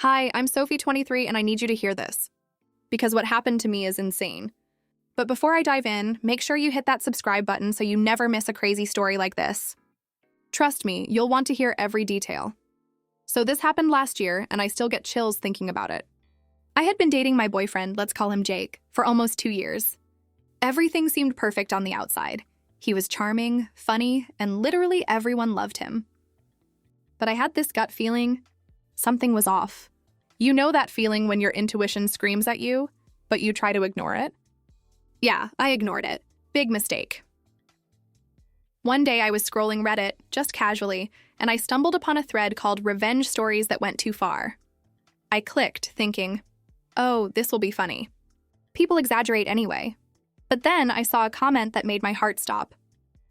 Hi, I'm Sophie 23 and I need you to hear this. Because what happened to me is insane. But before I dive in, make sure you hit that subscribe button so you never miss a crazy story like this. Trust me, you'll want to hear every detail. So this happened last year and I still get chills thinking about it. I had been dating my boyfriend, let's call him Jake, for almost 2 years. Everything seemed perfect on the outside. He was charming, funny, and literally everyone loved him. But I had this gut feeling something was off. You know that feeling when your intuition screams at you, but you try to ignore it? Yeah, I ignored it. Big mistake. One day I was scrolling Reddit, just casually, and I stumbled upon a thread called Revenge Stories That Went Too Far. I clicked, thinking, oh, this will be funny. People exaggerate anyway. But then I saw a comment that made my heart stop.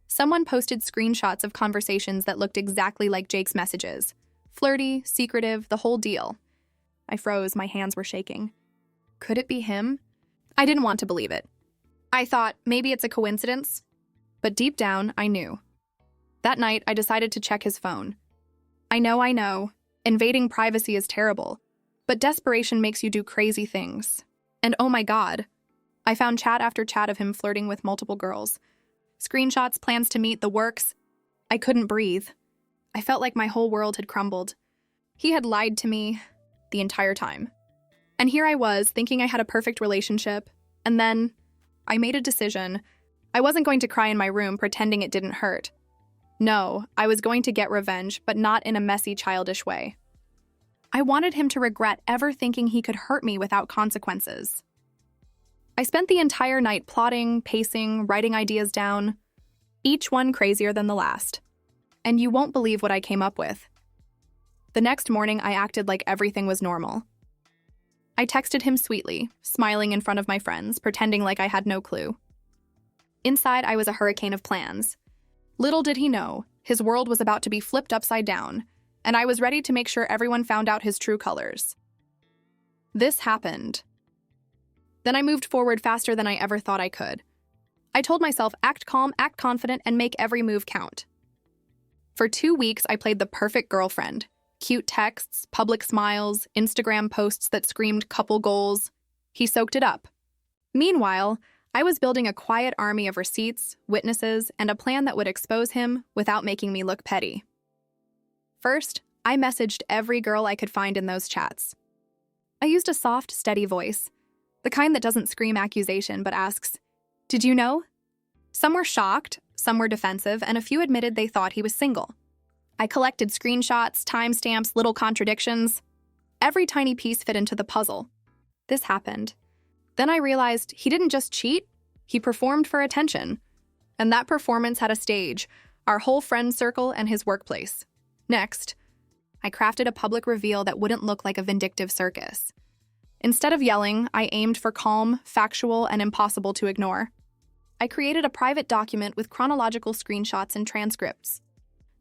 Someone posted screenshots of conversations that looked exactly like Jake's messages. Flirty, secretive, the whole deal. I froze, my hands were shaking. Could it be him? I didn't want to believe it. I thought, maybe it's a coincidence. But deep down, I knew. That night, I decided to check his phone. I know. Invading privacy is terrible. But desperation makes you do crazy things. And oh my God. I found chat after chat of him flirting with multiple girls. Screenshots, plans to meet, the works. I couldn't breathe. I felt like my whole world had crumbled. He had lied to me the entire time. And here I was, thinking I had a perfect relationship. And then I made a decision. I wasn't going to cry in my room pretending it didn't hurt. No, I was going to get revenge, but not in a messy, childish way. I wanted him to regret ever thinking he could hurt me without consequences. I spent the entire night plotting, pacing, writing ideas down, each one crazier than the last. And you won't believe what I came up with. The next morning, I acted like everything was normal. I texted him sweetly, smiling in front of my friends, pretending like I had no clue. Inside, I was a hurricane of plans. Little did he know, his world was about to be flipped upside down, and I was ready to make sure everyone found out his true colors. This happened. Then I moved forward faster than I ever thought I could. I told myself, act calm, act confident, and make every move count. For 2 weeks, I played the perfect girlfriend. Cute texts, public smiles, Instagram posts that screamed couple goals. He soaked it up. Meanwhile, I was building a quiet army of receipts, witnesses, and a plan that would expose him without making me look petty. First, I messaged every girl I could find in those chats. I used a soft, steady voice, the kind that doesn't scream accusation but asks, "Did you know?" Some were shocked, some were defensive, and a few admitted they thought he was single. I collected screenshots, timestamps, little contradictions. Every tiny piece fit into the puzzle. This happened. Then I realized he didn't just cheat, he performed for attention. And that performance had a stage, our whole friend circle and his workplace. Next, I crafted a public reveal that wouldn't look like a vindictive circus. Instead of yelling, I aimed for calm, factual, and impossible to ignore. I created a private document with chronological screenshots and transcripts.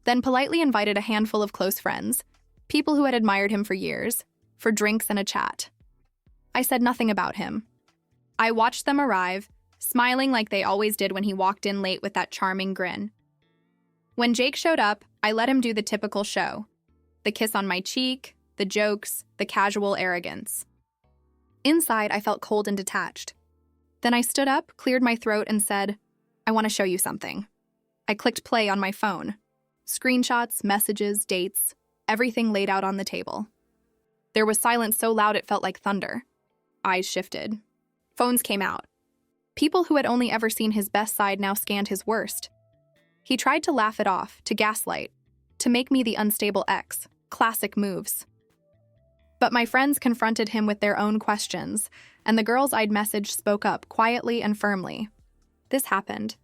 Then politely invited a handful of close friends, people who had admired him for years, for drinks and a chat. I said nothing about him. I watched them arrive, smiling like they always did when he walked in late with that charming grin. When Jake showed up, I let him do the typical show. The kiss on my cheek, the jokes, the casual arrogance. Inside, I felt cold and detached. Then I stood up, cleared my throat, and said, "I want to show you something." I clicked play on my phone. Screenshots, messages, dates, everything laid out on the table. There was silence so loud it felt like thunder. Eyes shifted. Phones came out. People who had only ever seen his best side now scanned his worst. He tried to laugh it off, to gaslight, to make me the unstable ex. Classic moves. But my friends confronted him with their own questions, and the girls I'd messaged spoke up quietly and firmly. This happened.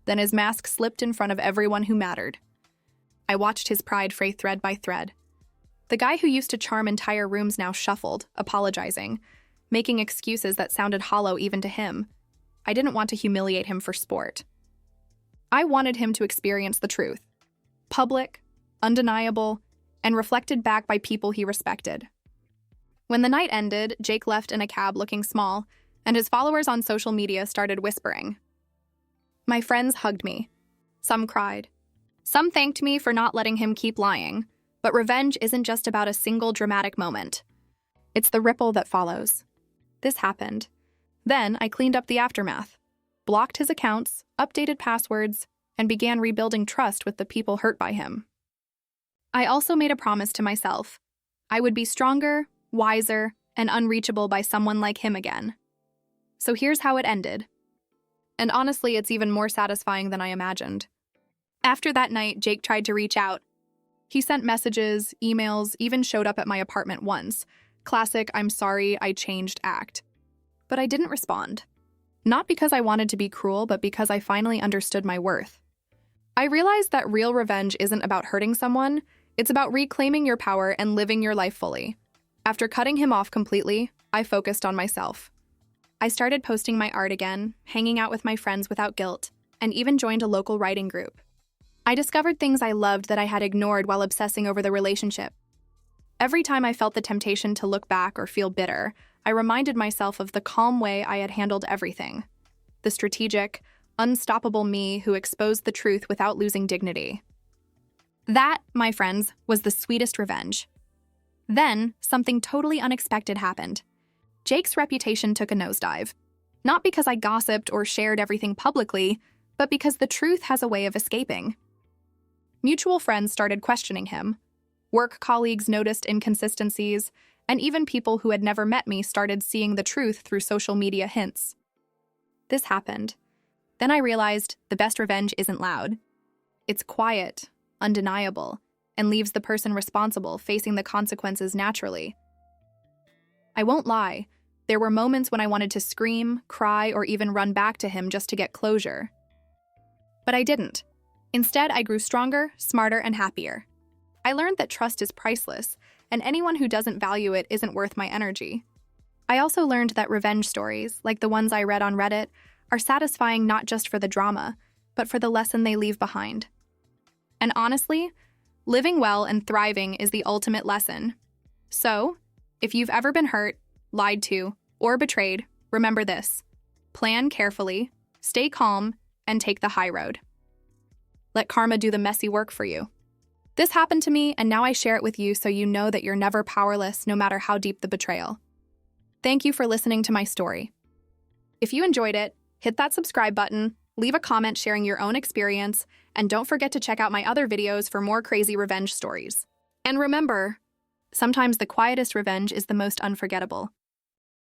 Then his mask slipped in front of everyone who mattered. I watched his pride fray thread by thread. The guy who used to charm entire rooms now shuffled, apologizing, making excuses that sounded hollow even to him. I didn't want to humiliate him for sport. I wanted him to experience the truth. Public, undeniable, and reflected back by people he respected. When the night ended, Jake left in a cab looking small, and his followers on social media started whispering. My friends hugged me. Some cried. Some thanked me for not letting him keep lying, but revenge isn't just about a single dramatic moment. It's the ripple that follows. This happened. Then I cleaned up the aftermath, blocked his accounts, updated passwords, and began rebuilding trust with the people hurt by him. I also made a promise to myself. I would be stronger, wiser, and unreachable by someone like him again. So here's how it ended. And honestly, it's even more satisfying than I imagined. After that night, Jake tried to reach out. He sent messages, emails, even showed up at my apartment once. Classic, I'm sorry, I changed act. But I didn't respond. Not because I wanted to be cruel, but because I finally understood my worth. I realized that real revenge isn't about hurting someone, it's about reclaiming your power and living your life fully. After cutting him off completely, I focused on myself. I started posting my art again, hanging out with my friends without guilt, and even joined a local writing group. I discovered things I loved that I had ignored while obsessing over the relationship. Every time I felt the temptation to look back or feel bitter, I reminded myself of the calm way I had handled everything. The strategic, unstoppable me who exposed the truth without losing dignity. That, my friends, was the sweetest revenge. Then, something totally unexpected happened. Jake's reputation took a nosedive. Not because I gossiped or shared everything publicly, but because the truth has a way of escaping. Mutual friends started questioning him. Work colleagues noticed inconsistencies, and even people who had never met me started seeing the truth through social media hints. This happened. Then I realized the best revenge isn't loud. It's quiet, undeniable, and leaves the person responsible facing the consequences naturally. I won't lie, there were moments when I wanted to scream, cry, or even run back to him just to get closure. But I didn't. Instead, I grew stronger, smarter, and happier. I learned that trust is priceless, and anyone who doesn't value it isn't worth my energy. I also learned that revenge stories, like the ones I read on Reddit, are satisfying not just for the drama, but for the lesson they leave behind. And honestly, living well and thriving is the ultimate lesson. So, if you've ever been hurt, lied to, or betrayed, remember this. Plan carefully, stay calm, and take the high road. Let karma do the messy work for you. This happened to me, and now I share it with you so you know that you're never powerless, no matter how deep the betrayal. Thank you for listening to my story. If you enjoyed it, hit that subscribe button, leave a comment sharing your own experience, and don't forget to check out my other videos for more crazy revenge stories. And remember, sometimes the quietest revenge is the most unforgettable.